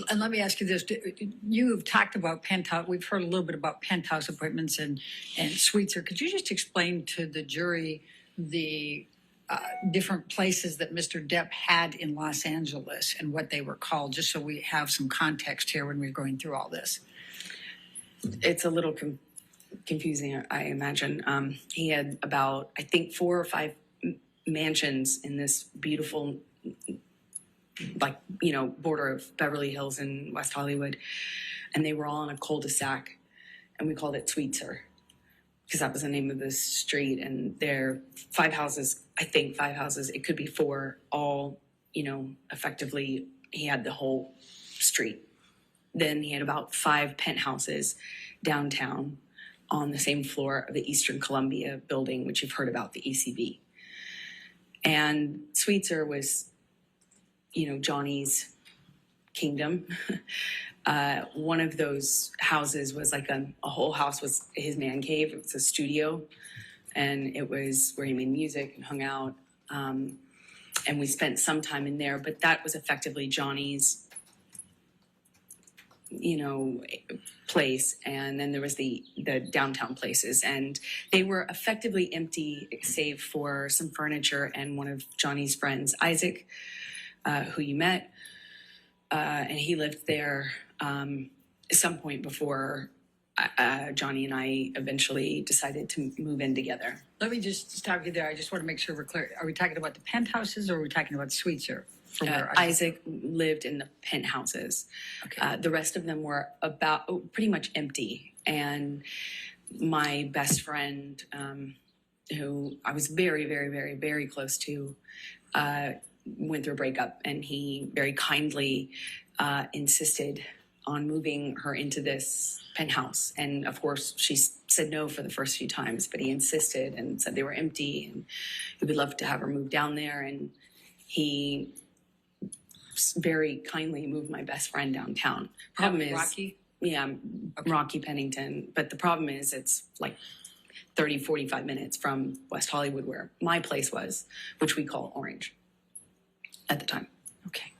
And let me ask you this. You've talked about penthouse. We've heard a little bit about penthouse appointments and suites. Could you just explain to the jury the different places that Mr. Depp had in Los Angeles and what they were called, just so we have some context here when we're going through all this? It's a little confusing, I imagine. He had about, I think, 4 or 5 mansions in this beautiful, border of Beverly Hills and West Hollywood. And they were all on a cul-de-sac. And we called it Sweetser, because that was the name of the street. And there are 5 houses, I think 5 houses. It could be 4, all, effectively, he had the whole street. Then he had about 5 penthouses downtown on the same floor of the Eastern Columbia building, which you've heard about, the ECB. And Sweetser was, Johnny's kingdom. One of those houses was like a whole house was his man cave. It was a studio, and it was where he made music and hung out. And we spent some time in there, but that was effectively Johnny's, place. And then there was the downtown places, and they were effectively empty save for some furniture and one of Johnny's friends, Isaac, who you met. And he lived there at some point before Johnny and I eventually decided to move in together. Let me just stop you there. I just want to make sure we're clear. Are we talking about the penthouses or are we talking about Sweetser? Isaac lived in the penthouses. Okay. The rest of them were pretty much empty. And my best friend, who I was very, very, very, very close to, went through a breakup, and he very kindly insisted on moving her into this penthouse. And of course, she said no for the first few times, but he insisted and said they were empty and he would love to have her move down there. And he very kindly moved my best friend downtown. Problem is, Rocky? Yeah, okay. Rocky Pennington. But the problem is it's like 30, 45 minutes from West Hollywood, where my place was, which we call Orange at the time. Okay.